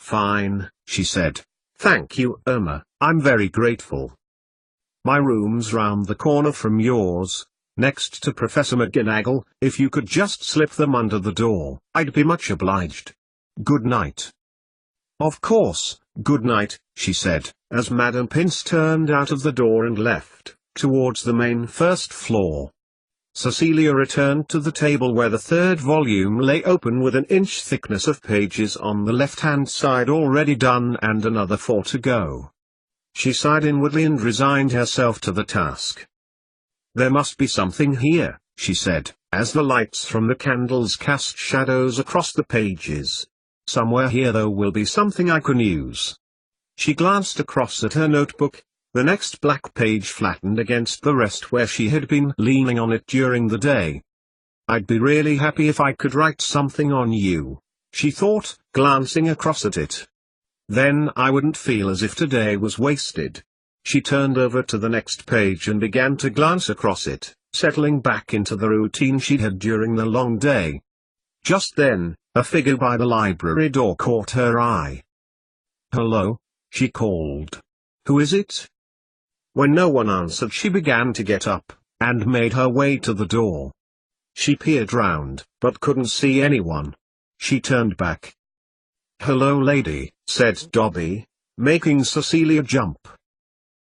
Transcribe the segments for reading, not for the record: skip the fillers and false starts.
Fine, she said. Thank you, Irma, I'm very grateful. My room's round the corner from yours, next to Professor McGonagall. If you could just slip them under the door, I'd be much obliged. Good night. Of course, good night, she said, as Madame Pince turned out of the door and left, towards the main first floor. Cecilia returned to the table where the third volume lay open with an inch thickness of pages on the left-hand side already done and another 4 to go. She sighed inwardly and resigned herself to the task. There must be something here, she said, as the lights from the candles cast shadows across the pages. Somewhere here there will be something I can use. She glanced across at her notebook. The next black page flattened against the rest where she had been leaning on it during the day. I'd be really happy if I could write something on you, she thought, glancing across at it. Then I wouldn't feel as if today was wasted. She turned over to the next page and began to glance across it, settling back into the routine she'd had during the long day. Just then, a figure by the library door caught her eye. "Hello," she called. "Who is it?" When no one answered, she began to get up, and made her way to the door. She peered round, but couldn't see anyone. She turned back. "Hello, lady," said Dobby, making Cecilia jump.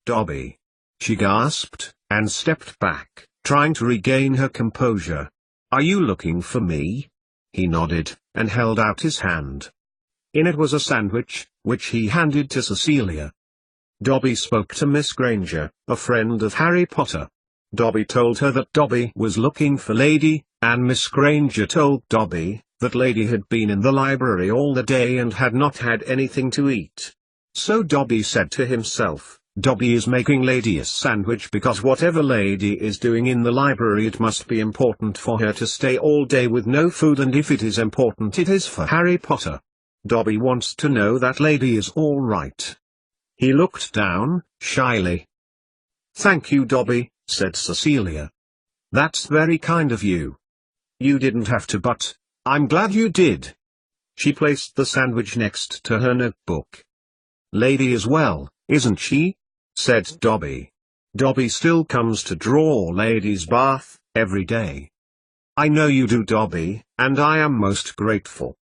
"Dobby," she gasped, and stepped back, trying to regain her composure. "Are you looking for me?" He nodded, and held out his hand. In it was a sandwich, which he handed to Cecilia. Dobby spoke to Miss Granger, a friend of Harry Potter. Dobby told her that Dobby was looking for Lady, and Miss Granger told Dobby that Lady had been in the library all the day and had not had anything to eat. So Dobby said to himself, Dobby is making Lady a sandwich because whatever Lady is doing in the library, it must be important for her to stay all day with no food, and if it is important, it is for Harry Potter. Dobby wants to know that Lady is all right. He looked down, shyly. "Thank you, Dobby," said Cecilia. "That's very kind of you. You didn't have to, but I'm glad you did." She placed the sandwich next to her notebook. "Lady is well, isn't she?" said Dobby. "Dobby still comes to draw Lady's bath every day." "I know you do, Dobby, and I am most grateful."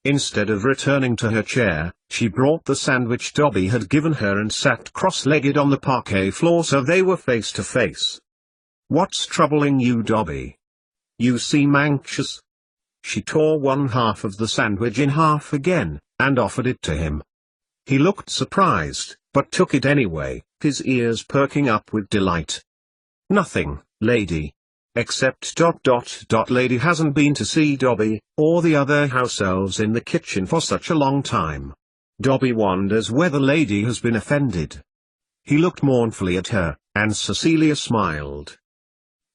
Instead of returning to her chair, she brought the sandwich Dobby had given her and sat cross-legged on the parquet floor so they were face to face. "What's troubling you, Dobby? You seem anxious." She tore one half of the sandwich in half again, and offered it to him. He looked surprised, but took it anyway, his ears perking up with delight. "Nothing, Lady. Except ... Lady hasn't been to see Dobby, or the other house elves in the kitchen for such a long time. Dobby wonders whether Lady has been offended." He looked mournfully at her, and Cecilia smiled.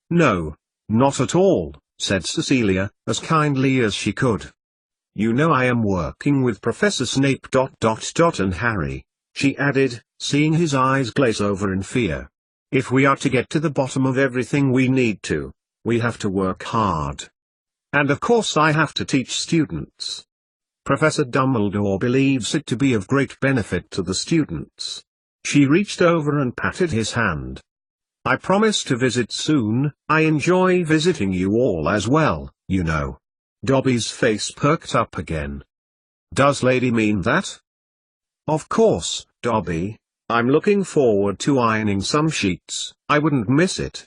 "No, not at all," said Cecilia, as kindly as she could. "You know I am working with Professor Snape ... and Harry," she added, seeing his eyes glaze over in fear. "If we are to get to the bottom of everything we need to, we have to work hard. And of course I have to teach students. Professor Dumbledore believes it to be of great benefit to the students." She reached over and patted his hand. "I promise to visit soon. I enjoy visiting you all as well, you know." Dobby's face perked up again. "Does Lady mean that?" "Of course, Dobby. I'm looking forward to ironing some sheets. I wouldn't miss it."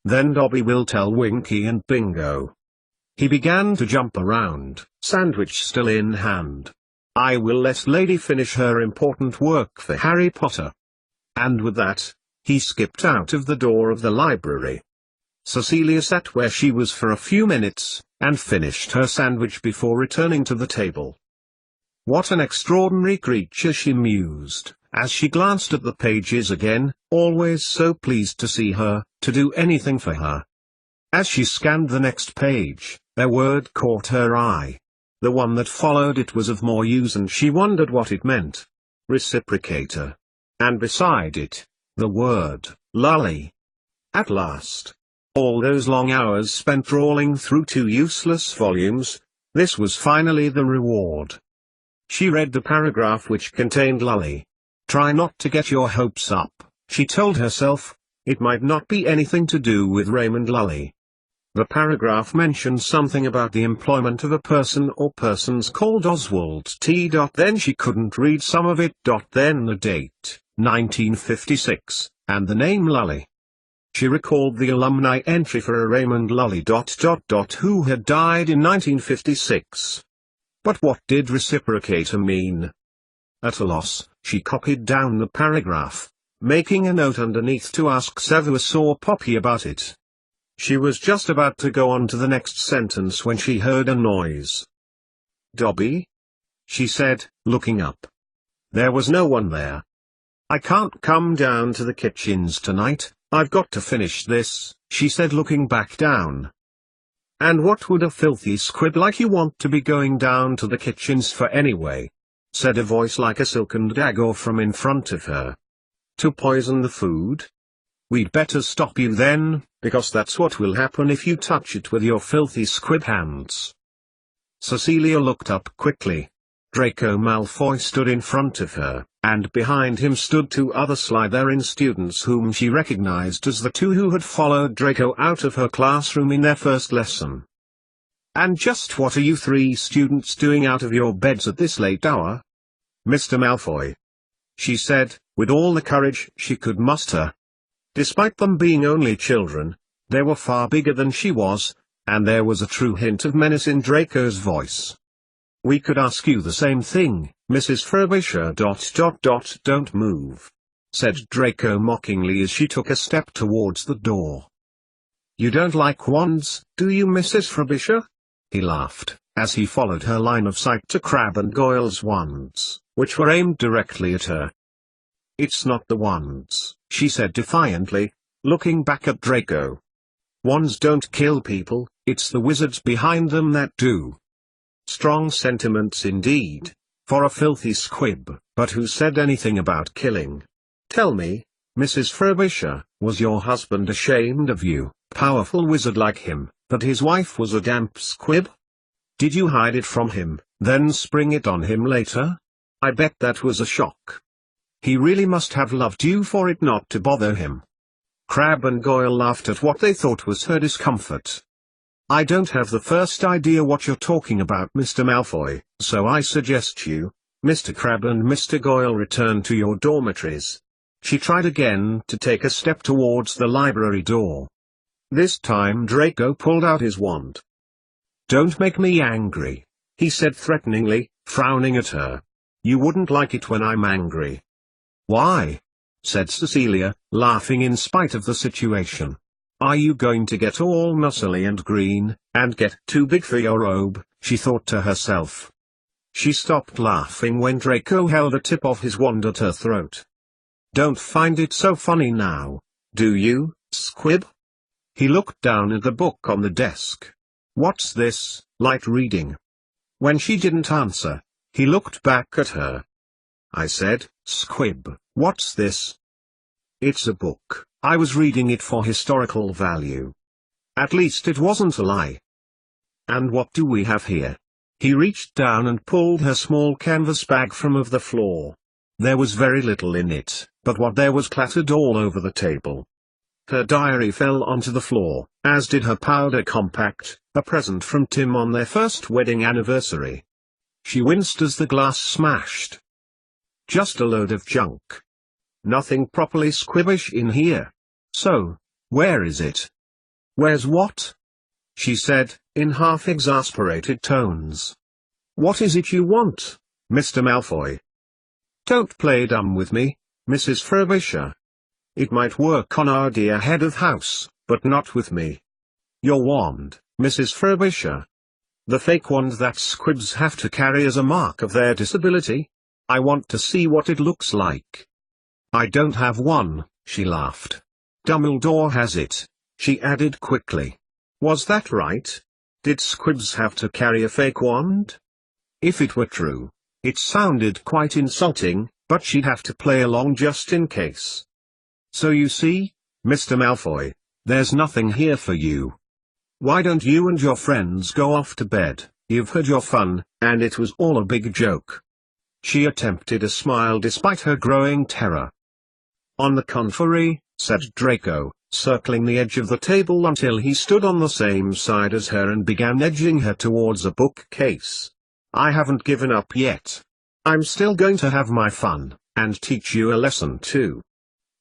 "Then Dobby will tell Winky and Bingo." He began to jump around, sandwich still in hand. "I will let Lady finish her important work for Harry Potter." And with that, he skipped out of the door of the library. Cecilia sat where she was for a few minutes, and finished her sandwich before returning to the table. What an extraordinary creature, she mused, as she glanced at the pages again, always so pleased to see her, to do anything for her. As she scanned the next page, their word caught her eye. The one that followed it was of more use, and she wondered what it meant. Reciprocator. And beside it, the word, lully. At last. All those long hours spent trawling through 2 useless volumes, this was finally the reward. She read the paragraph which contained Lully. Try not to get your hopes up, she told herself. It might not be anything to do with Raymond Lully. The paragraph mentioned something about the employment of a person or persons called Oswald T. Then she couldn't read some of it. Then the date, 1956, and the name Lully. She recalled the alumni entry for a Raymond Lully ... who had died in 1956. But what did reciprocator mean? At a loss, she copied down the paragraph, making a note underneath to ask Severus or Poppy about it. She was just about to go on to the next sentence when she heard a noise. "Dobby?" she said, looking up. There was no one there. "I can't come down to the kitchens tonight, I've got to finish this," she said, looking back down. "And what would a filthy squib like you want to be going down to the kitchens for anyway?" said a voice like a silken dagger from in front of her. "To poison the food? We'd better stop you then, because that's what will happen if you touch it with your filthy squib hands." Cecilia looked up quickly. Draco Malfoy stood in front of her, and behind him stood two other Slytherin students whom she recognized as the two who had followed Draco out of her classroom in their first lesson. "And just what are you three students doing out of your beds at this late hour, Mr. Malfoy?" she said, with all the courage she could muster. Despite them being only children, they were far bigger than she was, and there was a true hint of menace in Draco's voice. "We could ask you the same thing, Mrs. Frobisher. Don't move," said Draco mockingly as she took a step towards the door. "You don't like wands, do you, Mrs. Frobisher?" he laughed, as he followed her line of sight to Crabbe and Goyle's wands, which were aimed directly at her. "It's not the wands," she said defiantly, looking back at Draco. "Wands don't kill people, it's the wizards behind them that do." Strong sentiments indeed, for a filthy squib, but who said anything about killing? "Tell me, Mrs. Frobisher, was your husband ashamed of you, powerful wizard like him, that his wife was a damp squib? Did you hide it from him, then spring it on him later? I bet that was a shock. He really must have loved you for it not to bother him." Crabbe and Goyle laughed at what they thought was her discomfort. "I don't have the first idea what you're talking about, Mr. Malfoy, so I suggest you, Mr. Crabbe and Mr. Goyle, return to your dormitories." She tried again to take a step towards the library door. This time Draco pulled out his wand. "Don't make me angry," he said threateningly, frowning at her. "You wouldn't like it when I'm angry." "Why?" said Cecilia, laughing in spite of the situation. "Are you going to get all muscly and green, and get too big for your robe?" she thought to herself. She stopped laughing when Draco held the tip of his wand at her throat. "Don't find it so funny now, do you, Squib?" He looked down at the book on the desk. "What's this, light reading?" When she didn't answer, he looked back at her. "I said, Squib, what's this?" "It's a book, I was reading it for historical value. At least it wasn't a lie." "And what do we have here?" He reached down and pulled her small canvas bag from off the floor. There was very little in it, but what there was clattered all over the table. Her diary fell onto the floor, as did her powder compact, a present from Tim on their first wedding anniversary. She winced as the glass smashed. Just a load of junk. Nothing properly squibbish in here. So, where is it? "Where's what?" she said, in half-exasperated tones. "What is it you want, Mr. Malfoy?" "Don't play dumb with me, Mrs. Frobisher. It might work on our dear head of house, but not with me. Your wand, Mrs. Frobisher. The fake wand that squibs have to carry as a mark of their disability. I want to see what it looks like." "I don't have one," she laughed. "Dumbledore has it," she added quickly. Was that right? Did squibs have to carry a fake wand? If it were true, it sounded quite insulting, but she'd have to play along just in case. "So you see, Mr. Malfoy, there's nothing here for you. Why don't you and your friends go off to bed? You've had your fun, and it was all a big joke." She attempted a smile despite her growing terror. "On the contrary," said Draco, circling the edge of the table until he stood on the same side as her and began edging her towards a bookcase. "I haven't given up yet. I'm still going to have my fun, and teach you a lesson too."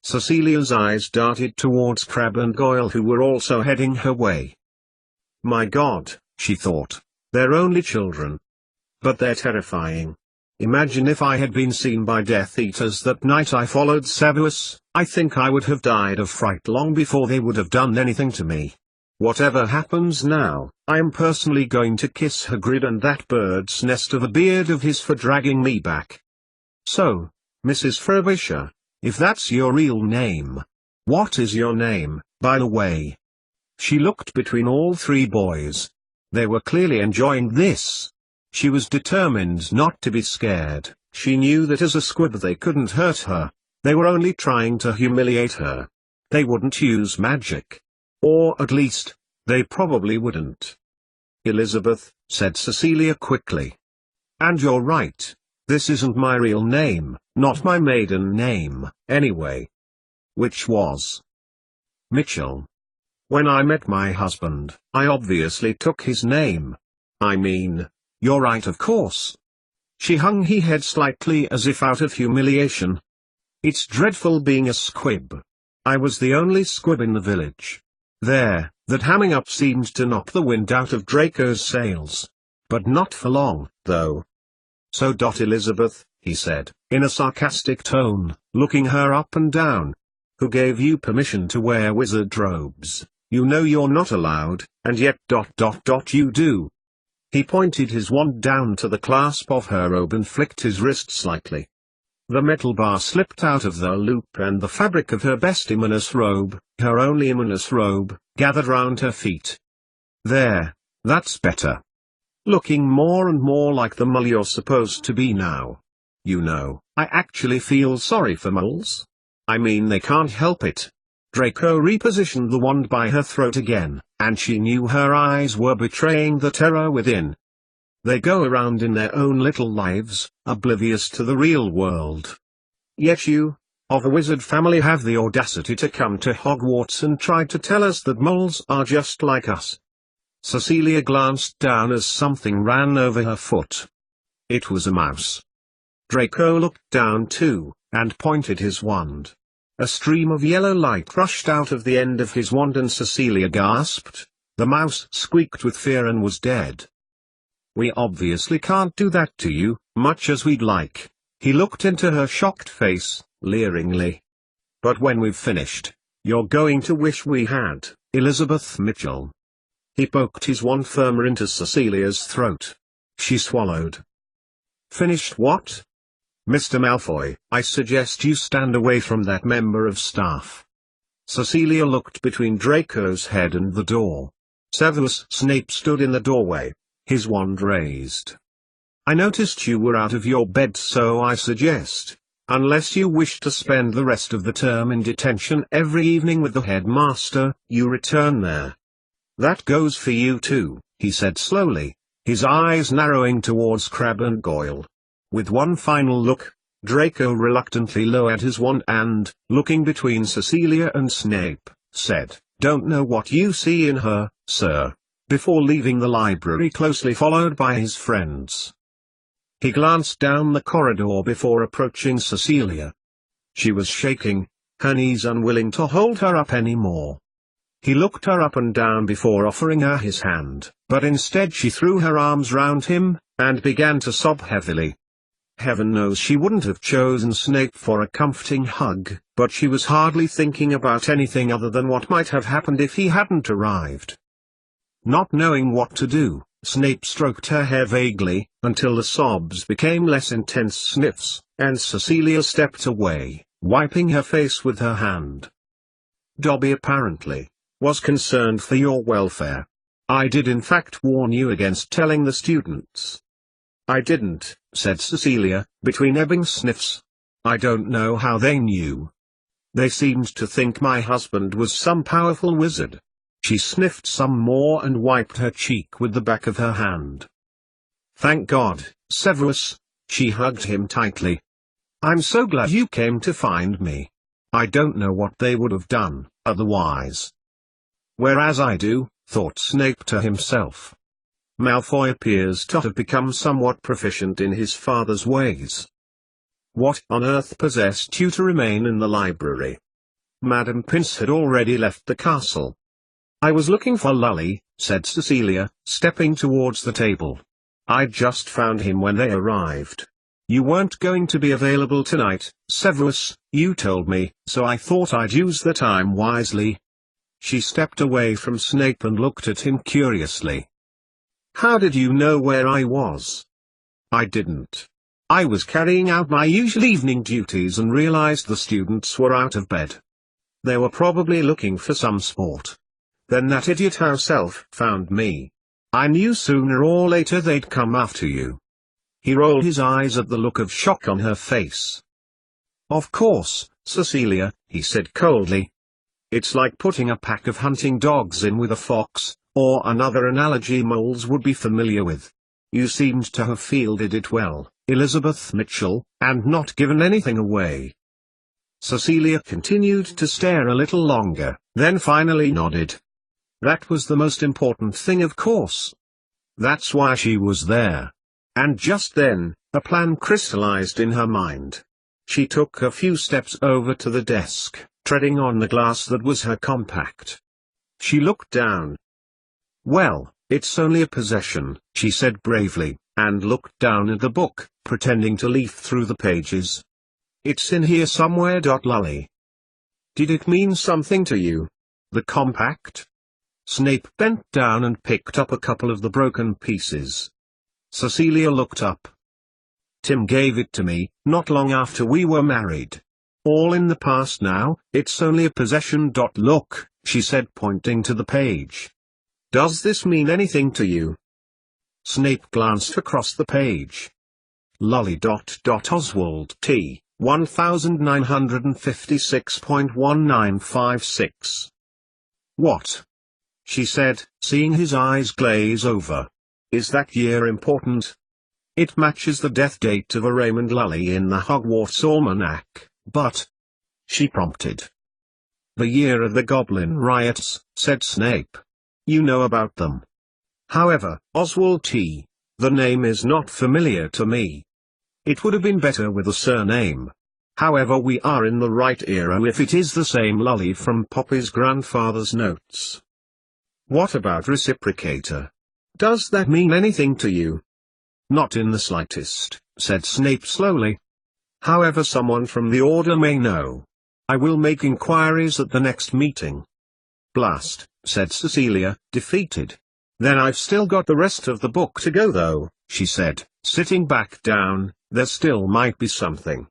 Cecilia's eyes darted towards Crabbe and Goyle, who were also heading her way. "My God," she thought, "they're only children. But they're terrifying. Imagine if I had been seen by Death Eaters that night I followed Severus. I think I would have died of fright long before they would have done anything to me. Whatever happens now, I am personally going to kiss Hagrid and that bird's nest of a beard of his for dragging me back. So, Mrs. Frobisher, if that's your real name, what is your name, by the way?" She looked between all three boys. They were clearly enjoying this. She was determined not to be scared. She knew that as a squib they couldn't hurt her. They were only trying to humiliate her. They wouldn't use magic. Or at least, they probably wouldn't. "Elizabeth," said Cecilia quickly. "And you're right. This isn't my real name, not my maiden name, anyway." "Which was?" "Mitchell. When I met my husband, I obviously took his name. I mean, you're right, of course." She hung her head slightly as if out of humiliation. "It's dreadful being a squib. I was the only squib in the village." There, that hamming up seemed to knock the wind out of Draco's sails. "But not for long, though." "So, Elizabeth," he said, in a sarcastic tone, looking her up and down. "Who gave you permission to wear wizard robes? You know you're not allowed, and yet ... you do." He pointed his wand down to the clasp of her robe and flicked his wrist slightly. The metal bar slipped out of the loop and the fabric of her best Imanus robe, her only Imanus robe, gathered round her feet. "There, that's better. Looking more and more like the mole you're supposed to be now. You know, I actually feel sorry for moles. I mean, they can't help it." Draco repositioned the wand by her throat again, and she knew her eyes were betraying the terror within. "They go around in their own little lives, oblivious to the real world. Yet you, of a wizard family, have the audacity to come to Hogwarts and try to tell us that moles are just like us." Cecilia glanced down as something ran over her foot. It was a mouse. Draco looked down too, and pointed his wand. A stream of yellow light rushed out of the end of his wand and Cecilia gasped. The mouse squeaked with fear and was dead. "We obviously can't do that to you, much as we'd like." He looked into her shocked face, leeringly. "But when we've finished, you're going to wish we had, Elizabeth Mitchell." He poked his wand firmer into Cecilia's throat. She swallowed. "Finished what?" "Mr. Malfoy, I suggest you stand away from that member of staff." Cecilia looked between Draco's head and the door. Severus Snape stood in the doorway, his wand raised. "I noticed you were out of your bed, so I suggest, unless you wish to spend the rest of the term in detention every evening with the headmaster, you return there. That goes for you too," he said slowly, his eyes narrowing towards Crabbe and Goyle. With one final look, Draco reluctantly lowered his wand and, looking between Cecilia and Snape, said, "Don't know what you see in her, sir," before leaving the library closely followed by his friends. He glanced down the corridor before approaching Cecilia. She was shaking, her knees unwilling to hold her up any more. He looked her up and down before offering her his hand, but instead she threw her arms round him, and began to sob heavily. Heaven knows she wouldn't have chosen Snape for a comforting hug, but she was hardly thinking about anything other than what might have happened if he hadn't arrived. Not knowing what to do, Snape stroked her hair vaguely, until the sobs became less intense sniffs, and Cecilia stepped away, wiping her face with her hand. "Dobby apparently was concerned for your welfare. I did in fact warn you against telling the students." "I didn't," said Cecilia, between ebbing sniffs. "I don't know how they knew. They seemed to think my husband was some powerful wizard." She sniffed some more and wiped her cheek with the back of her hand. "Thank God, Severus," She hugged him tightly. "I'm so glad you came to find me. I don't know what they would have done, otherwise." "Whereas I do," thought Snape to himself. "Malfoy appears to have become somewhat proficient in his father's ways. What on earth possessed you to remain in the library?" Madame Pince had already left the castle. "I was looking for Lully," said Cecilia, stepping towards the table. "I'd just found him when they arrived. You weren't going to be available tonight, Severus, you told me, so I thought I'd use the time wisely." She stepped away from Snape and looked at him curiously. "How did you know where I was?" "I didn't. I was carrying out my usual evening duties and realized the students were out of bed. They were probably looking for some sport. Then that idiot herself found me. I knew sooner or later they'd come after you." He rolled his eyes at the look of shock on her face. "Of course, Cecilia," he said coldly. "It's like putting a pack of hunting dogs in with a fox, or another analogy moles would be familiar with. You seemed to have fielded it well, Elizabeth Mitchell, and not given anything away." Cecilia continued to stare a little longer, then finally nodded. That was the most important thing, of course. That's why she was there. And just then, a plan crystallized in her mind. She took a few steps over to the desk, treading on the glass that was her compact. She looked down. "Well, it's only a possession," she said bravely, and looked down at the book, pretending to leaf through the pages. "It's in here somewhere. Lully. Did it mean something to you? The compact?" Snape bent down and picked up a couple of the broken pieces. Cecilia looked up. "Tim gave it to me, not long after we were married. All in the past now, it's only a possession. Look," she said, pointing to the page. "Does this mean anything to you?" Snape glanced across the page. Lully. Oswald T. 1956.1956. "What?" she said, seeing his eyes glaze over. "Is that year important?" "It matches the death date of a Raymond Lully in the Hogwarts Almanac, but—" she prompted. "The year of the Goblin riots," said Snape. "You know about them. However, Oswald T., the name is not familiar to me. It would have been better with a surname. However, we are in the right era if it is the same Lully from Poppy's grandfather's notes." "What about reciprocator? Does that mean anything to you?" "Not in the slightest," said Snape slowly. "However, someone from the Order may know. I will make inquiries at the next meeting." "Blast," said Cecilia, defeated. "Then I've still got the rest of the book to go though," she said, sitting back down. "There still might be something."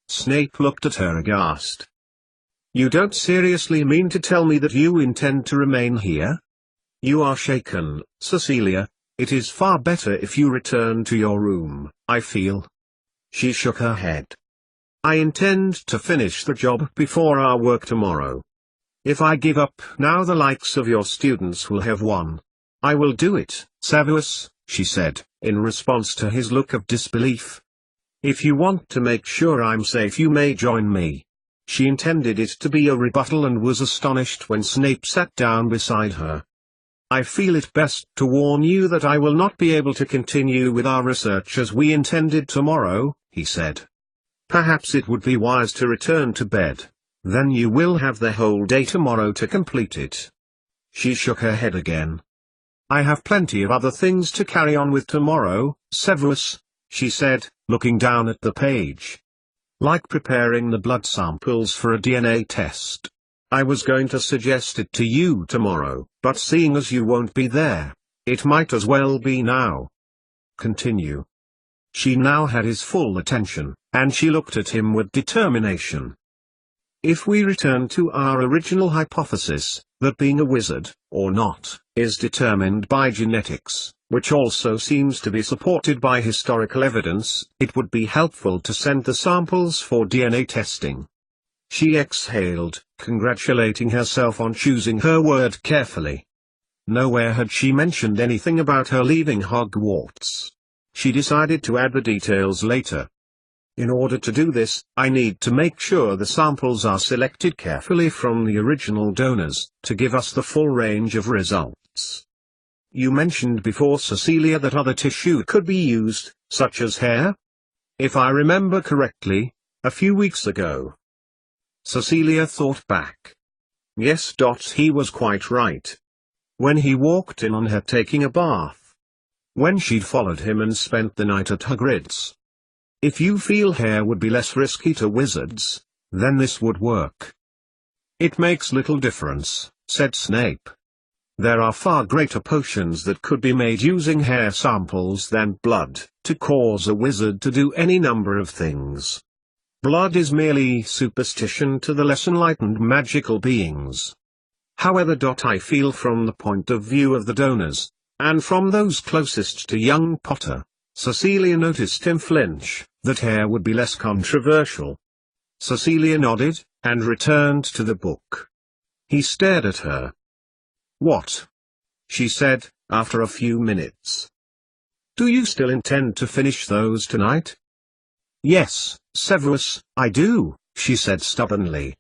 Snape looked at her aghast. "You don't seriously mean to tell me that you intend to remain here? You are shaken, Cecilia. It is far better if you return to your room, I feel." She shook her head. "I intend to finish the job before our work tomorrow. If I give up now, the likes of your students will have won. I will do it, Severus," she said, in response to his look of disbelief. "If you want to make sure I'm safe, you may join me." She intended it to be a rebuttal and was astonished when Snape sat down beside her. "I feel it best to warn you that I will not be able to continue with our research as we intended tomorrow," he said. "Perhaps it would be wise to return to bed. Then you will have the whole day tomorrow to complete it." She shook her head again. "I have plenty of other things to carry on with tomorrow, Severus," she said, looking down at the page. "Like preparing the blood samples for a DNA test. I was going to suggest it to you tomorrow, but seeing as you won't be there, it might as well be now. Continue." She now had his full attention, and she looked at him with determination. "If we return to our original hypothesis, that being a wizard, or not, is determined by genetics, which also seems to be supported by historical evidence, it would be helpful to send the samples for DNA testing." She exhaled, congratulating herself on choosing her word carefully. Nowhere had she mentioned anything about her leaving Hogwarts. she decided to add the details later. In order to do this, I need to make sure the samples are selected carefully from the original donors, to give us the full range of results. You mentioned before, Cecilia, that other tissue could be used, such as hair? If I remember correctly, a few weeks ago. Cecilia thought back. Yes. He was quite right. When he walked in on her taking a bath. When she'd followed him and spent the night at Hagrid's. If you feel hair would be less risky to wizards, then this would work. It makes little difference, said Snape. There are far greater potions that could be made using hair samples than blood, to cause a wizard to do any number of things. Blood is merely superstition to the less enlightened magical beings. However, I feel from the point of view of the donors, and from those closest to young Potter, Cecilia noticed him flinch, that hair would be less controversial. Cecilia nodded, and returned to the book. He stared at her. What? She said, after a few minutes. Do you still intend to finish those tonight? Yes, Severus, I do, she said stubbornly.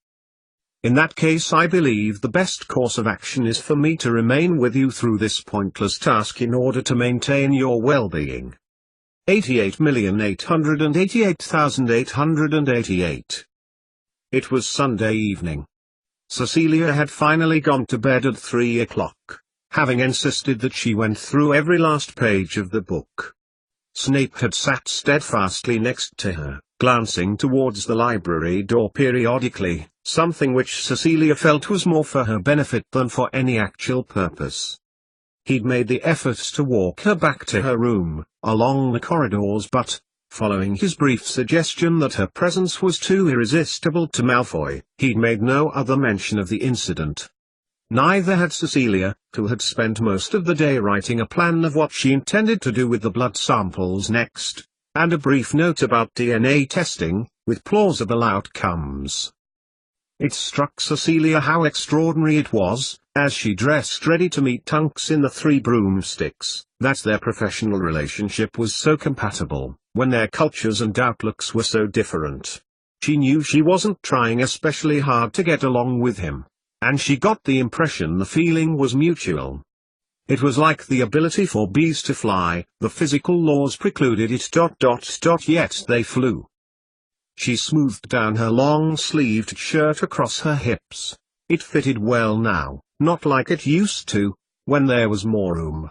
In that case, I believe the best course of action is for me to remain with you through this pointless task in order to maintain your well-being. 88,888,888. It was Sunday evening. Cecilia had finally gone to bed at 3 o'clock, having insisted that she went through every last page of the book. Snape had sat steadfastly next to her, glancing towards the library door periodically, something which Cecilia felt was more for her benefit than for any actual purpose. He'd made the effort to walk her back to her room, along the corridors, but, following his brief suggestion that her presence was too irresistible to Malfoy, he'd made no other mention of the incident. Neither had Cecilia, who had spent most of the day writing a plan of what she intended to do with the blood samples next, and a brief note about DNA testing, with plausible outcomes. It struck Cecilia how extraordinary it was, as she dressed ready to meet Tonks in the Three Broomsticks, that their professional relationship was so compatible, when their cultures and outlooks were so different. She knew she wasn't trying especially hard to get along with him, and she got the impression the feeling was mutual. It was like the ability for bees to fly, the physical laws precluded it. Yet they flew. She smoothed down her long-sleeved shirt across her hips. It fitted well now, not like it used to, when there was more room.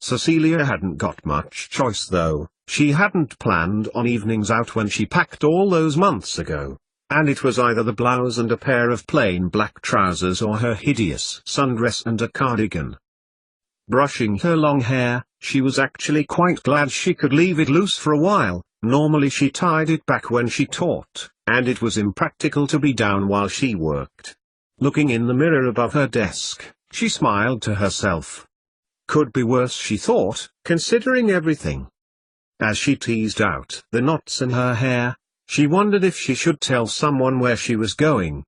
Cecilia hadn't got much choice though. She hadn't planned on evenings out when she packed all those months ago, and it was either the blouse and a pair of plain black trousers or her hideous sundress and a cardigan. Brushing her long hair, she was actually quite glad she could leave it loose for a while. Normally she tied it back when she taught, and it was impractical to be down while she worked. Looking in the mirror above her desk, she smiled to herself. Could be worse, she thought, considering everything. As she teased out the knots in her hair, she wondered if she should tell someone where she was going.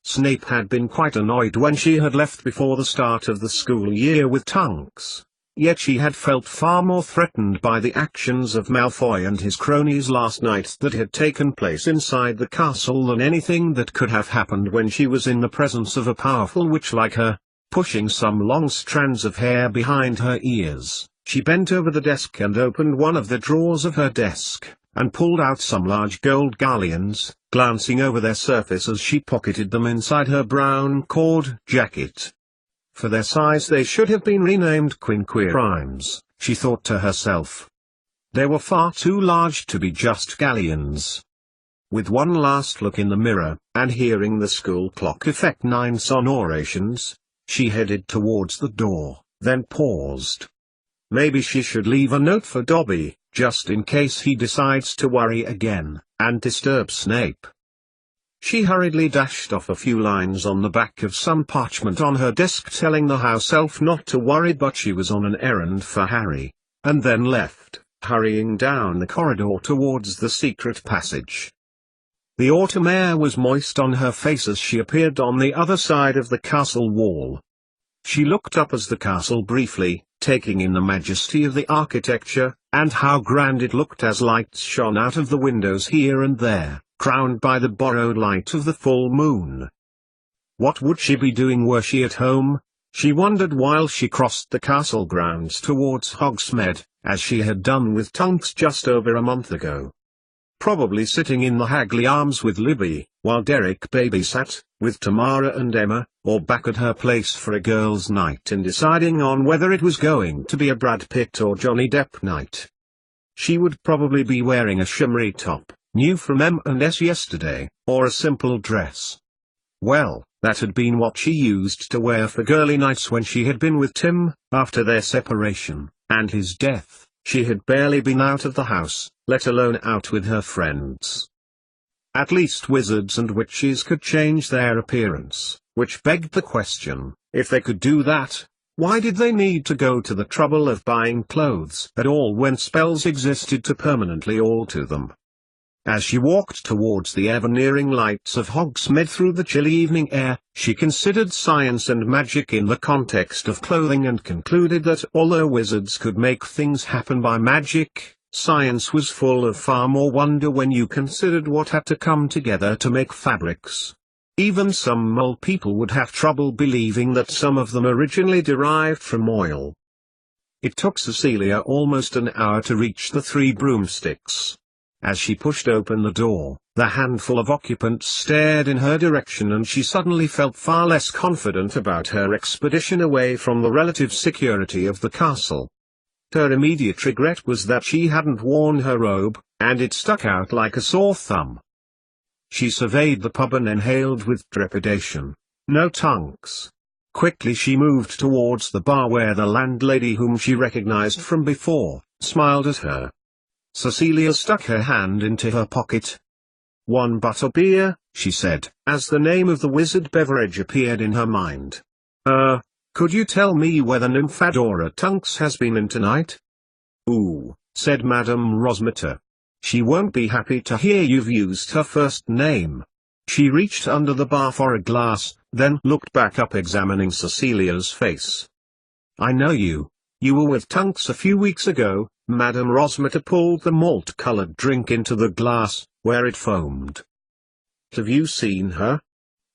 Snape had been quite annoyed when she had left before the start of the school year with Tonks. Yet she had felt far more threatened by the actions of Malfoy and his cronies last night that had taken place inside the castle than anything that could have happened when she was in the presence of a powerful witch like her. Pushing some long strands of hair behind her ears, she bent over the desk and opened one of the drawers of her desk, and pulled out some large gold galleons, glancing over their surface as she pocketed them inside her brown cord jacket. For their size they should have been renamed quinquirimes, she thought to herself. They were far too large to be just galleons. With one last look in the mirror, and hearing the school clock effect 9 sonorations, she headed towards the door, then paused. Maybe she should leave a note for Dobby, just in case he decides to worry again, and disturb Snape. She hurriedly dashed off a few lines on the back of some parchment on her desk telling the house elf not to worry, but she was on an errand for Harry, and then left, hurrying down the corridor towards the secret passage. The autumn air was moist on her face as she appeared on the other side of the castle wall. She looked up as the castle briefly taking in the majesty of the architecture, and how grand it looked as lights shone out of the windows here and there, crowned by the borrowed light of the full moon. What would she be doing were she at home? She wondered while she crossed the castle grounds towards Hogsmeade, as she had done with Tunks just over a month ago. Probably sitting in the Hagley Arms with Libby, while Derek babysat, with Tamara and Emma, or back at her place for a girls' night and deciding on whether it was going to be a Brad Pitt or Johnny Depp night. She would probably be wearing a shimmery top, new from M&S yesterday, or a simple dress. Well, that had been what she used to wear for girly nights when she had been with Tim, after their separation, and his death. She had barely been out of the house, let alone out with her friends. At least wizards and witches could change their appearance, which begged the question, if they could do that, why did they need to go to the trouble of buying clothes at all when spells existed to permanently alter them? As she walked towards the ever-nearing lights of Hogsmeade through the chilly evening air, she considered science and magic in the context of clothing and concluded that although wizards could make things happen by magic, science was full of far more wonder when you considered what had to come together to make fabrics. Even some mole people would have trouble believing that some of them originally derived from oil. It took Cecilia almost an hour to reach the Three Broomsticks. As she pushed open the door, the handful of occupants stared in her direction and she suddenly felt far less confident about her expedition away from the relative security of the castle. Her immediate regret was that she hadn't worn her robe, and it stuck out like a sore thumb. She surveyed the pub and inhaled with trepidation. No Tunks. Quickly she moved towards the bar where the landlady, whom she recognized from before, smiled at her. Cecilia stuck her hand into her pocket. "One butterbeer," she said, as the name of the wizard beverage appeared in her mind. Could you tell me whether Nymphadora Tunks has been in tonight?" "Ooh," said Madame Rosmeter. "She won't be happy to hear you've used her first name." She reached under the bar for a glass, then looked back up examining Cecilia's face. "I know you. You were with Tunks a few weeks ago." Madame Rosmeter pulled the malt-colored drink into the glass, where it foamed. "Have you seen her?"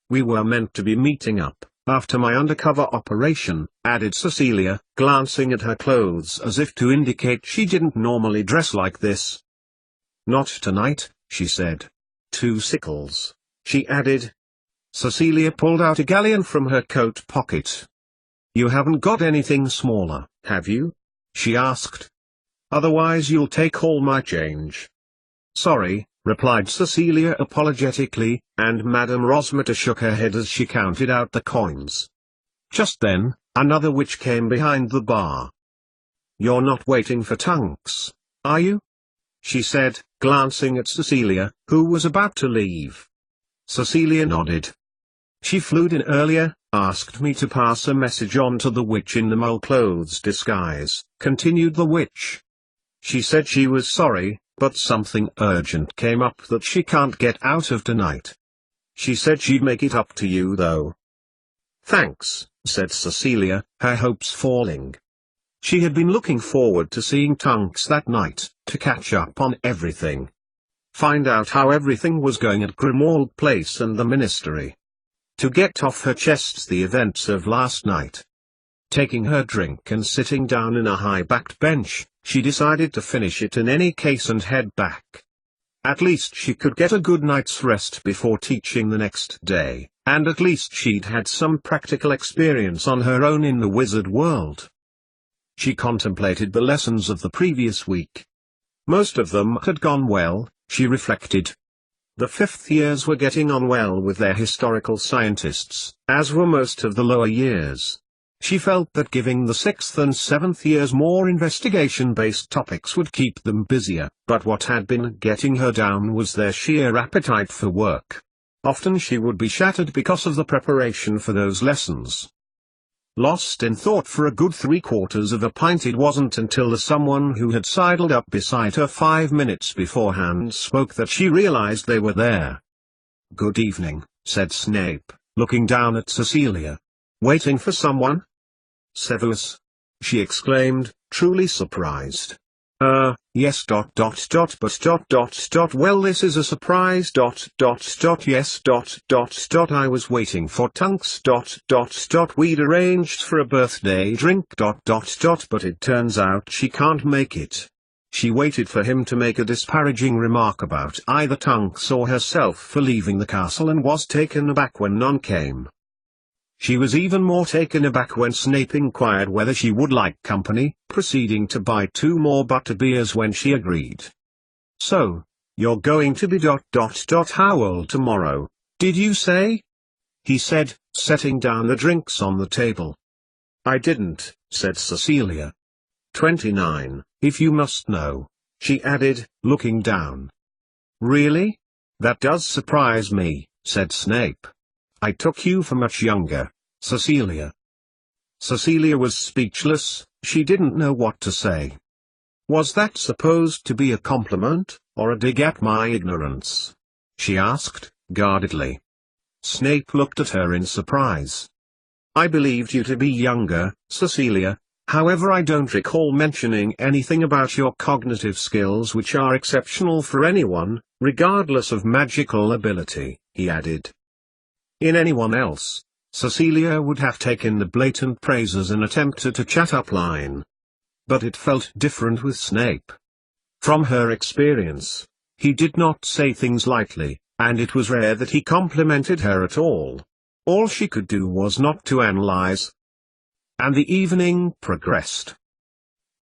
"We were meant to be meeting up, after my undercover operation," added Cecilia, glancing at her clothes as if to indicate she didn't normally dress like this. "Not tonight," she said. "Two sickles," she added. Cecilia pulled out a galleon from her coat pocket. "You haven't got anything smaller, have you?" she asked. "Otherwise you'll take all my change." "Sorry," replied Cecilia apologetically, and Madame Rosmeter shook her head as she counted out the coins. Just then, another witch came behind the bar. "You're not waiting for Tunks, are you?" she said, glancing at Cecilia, who was about to leave. Cecilia nodded. "She flew in earlier, asked me to pass a message on to the witch in the mole-clothes disguise," continued the witch. "She said she was sorry, but something urgent came up that she can't get out of tonight. She said she'd make it up to you though." "Thanks," said Cecilia, her hopes falling. She had been looking forward to seeing Tunks that night, to catch up on everything. Find out how everything was going at Grimmauld Place and the Ministry. To get off her chest the events of last night. Taking her drink and sitting down in a high-backed bench, she decided to finish it in any case and head back. At least she could get a good night's rest before teaching the next day, and at least she'd had some practical experience on her own in the wizard world. She contemplated the lessons of the previous week. Most of them had gone well, she reflected. The fifth years were getting on well with their historical scientists, as were most of the lower years. She felt that giving the sixth and seventh years more investigation-based topics would keep them busier, but what had been getting her down was their sheer appetite for work. Often she would be shattered because of the preparation for those lessons. Lost in thought for a good 3/4 of a pint, it wasn't until the someone who had sidled up beside her 5 minutes beforehand spoke that she realized they were there. "Good evening," said Snape, looking down at Cecilia. "Waiting for someone?" "Severus." she exclaimed, truly surprised. Yes well this is a surprise yes I was waiting for Tunks we'd arranged for a birthday drink but it turns out she can't make it. She waited for him to make a disparaging remark about either Tunks or herself for leaving the castle and was taken aback when none came. She was even more taken aback when Snape inquired whether she would like company, proceeding to buy 2 more butterbeers when she agreed. So, you're going to be how old tomorrow, did you say? He said, setting down the drinks on the table. I didn't, said Cecilia. 29, if you must know, she added, looking down. Really? That does surprise me, said Snape. I took you for much younger, Cecilia. Cecilia was speechless, she didn't know what to say. Was that supposed to be a compliment, or a dig at my ignorance? She asked, guardedly. Snape looked at her in surprise. I believed you to be younger, Cecilia, however I don't recall mentioning anything about your cognitive skills which are exceptional for anyone, regardless of magical ability, he added. In anyone else, Cecilia would have taken the blatant praise as an attempt at a chat-up line. But it felt different with Snape. From her experience, he did not say things lightly, and it was rare that he complimented her at all. All she could do was not to analyze. And the evening progressed.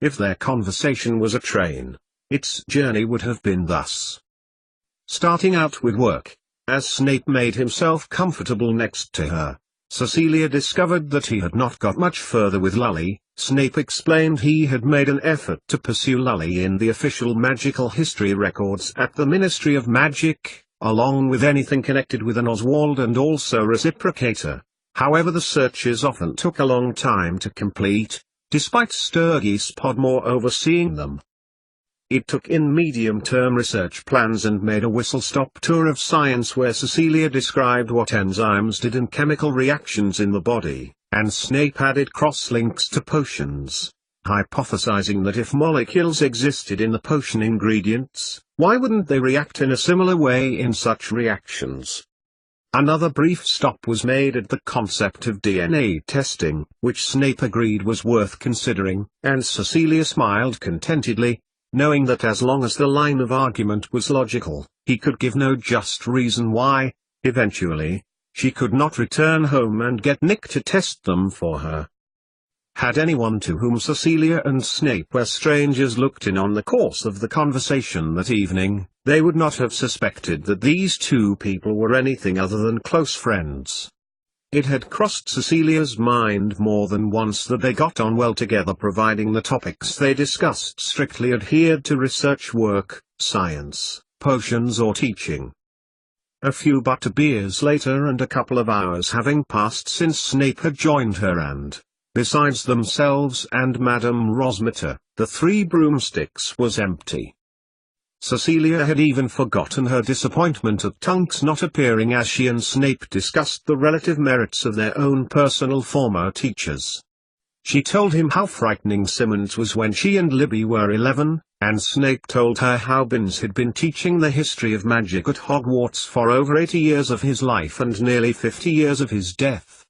If their conversation was a train, its journey would have been thus. Starting out with work, as Snape made himself comfortable next to her, Cecilia discovered that he had not got much further with Lully. Snape explained he had made an effort to pursue Lully in the official magical history records at the Ministry of Magic, along with anything connected with an Oswald and also Reciprocator. However, the searches often took a long time to complete, despite Sturgis Podmore overseeing them. It took in medium-term research plans and made a whistle-stop tour of science where Cecilia described what enzymes did in chemical reactions in the body, and Snape added cross-links to potions, hypothesizing that if molecules existed in the potion ingredients, why wouldn't they react in a similar way in such reactions? Another brief stop was made at the concept of DNA testing, which Snape agreed was worth considering, and Cecilia smiled contentedly, knowing that as long as the line of argument was logical, he could give no just reason why, eventually, she could not return home and get Nick to test them for her. Had anyone to whom Cecilia and Snape were strangers looked in on the course of the conversation that evening, they would not have suspected that these 2 people were anything other than close friends. It had crossed Cecilia's mind more than once that they got on well together, providing the topics they discussed strictly adhered to research work, science, potions or teaching. A few butterbeers later and a couple of hours having passed since Snape had joined her and, besides themselves and Madame Rosmeter, the 3 broomsticks was empty. Cecilia had even forgotten her disappointment at Tunks not appearing as she and Snape discussed the relative merits of their own personal former teachers. She told him how frightening Simmons was when she and Libby were 11, and Snape told her how Binns had been teaching the history of magic at Hogwarts for over 80 years of his life and nearly 50 years of his death.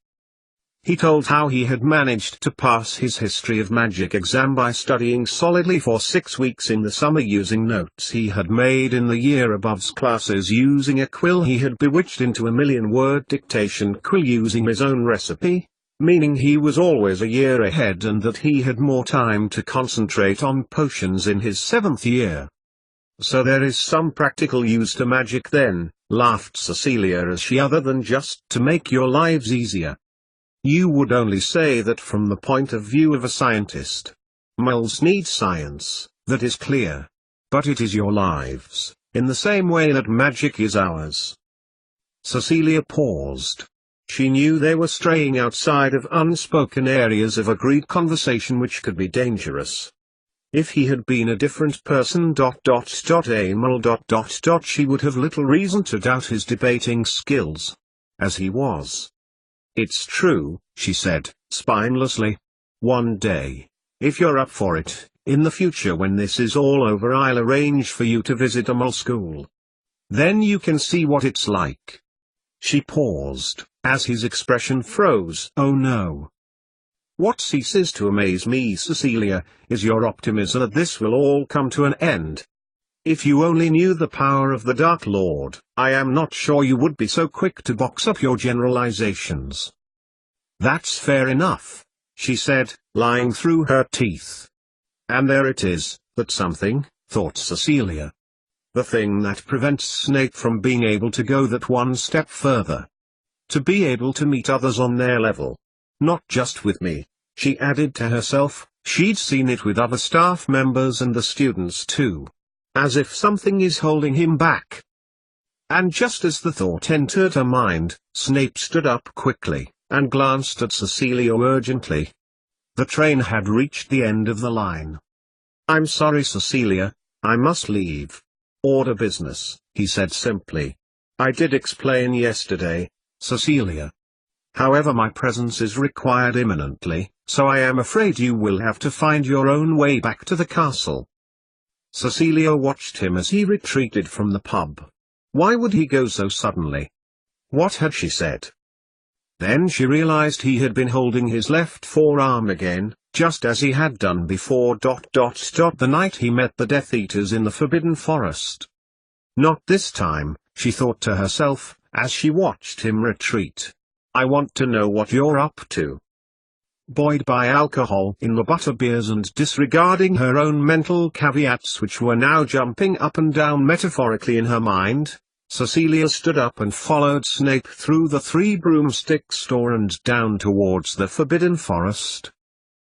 He told how he had managed to pass his History of Magic exam by studying solidly for 6 weeks in the summer using notes he had made in the year above's classes using a quill he had bewitched into a 1,000,000-word dictation quill using his own recipe, meaning he was always a year ahead and that he had more time to concentrate on potions in his 7th year. So there is some practical use to magic then, laughed Cecilia as she other than just to make your lives easier. You would only say that from the point of view of a scientist. Muggles need science, that is clear. But it is your lives, in the same way that magic is ours. Cecilia paused. She knew they were straying outside of unspoken areas of agreed conversation which could be dangerous. If he had been a different person she would have little reason to doubt his debating skills. As he was. It's true, she said, spinelessly. One day, If you're up for it, in the future when this is all over I'll arrange for you to visit a mole school. Then you can see what it's like. She paused, as his expression froze. Oh no. What ceases to amaze me, Cecilia, is your optimism that this will all come to an end. If you only knew the power of the Dark Lord, I am not sure you would be so quick to box up your generalizations. That's fair enough, she said, lying through her teeth. And there it is, that something, thought Cecilia. The thing that prevents Snape from being able to go that one step further. To be able to meet others on their level. Not just with me, she added to herself, she'd seen it with other staff members and the students too. As if something is holding him back. And just as the thought entered her mind, Snape stood up quickly, and glanced at Cecilia urgently. The train had reached the end of the line. I'm sorry, Cecilia, I must leave. Order business, he said simply. I did explain yesterday, Cecilia. However, my presence is required imminently, so I am afraid you will have to find your own way back to the castle. Cecilia watched him as he retreated from the pub. Why would he go so suddenly? What had she said? Then she realized he had been holding his left forearm again, just as he had done before. The night he met the Death Eaters in the Forbidden Forest. Not this time, she thought to herself, as she watched him retreat. I want to know what you're up to. Buoyed by alcohol in the butterbeers and disregarding her own mental caveats which were now jumping up and down metaphorically in her mind, Cecilia stood up and followed Snape through the Three Broomsticks store and down towards the Forbidden Forest.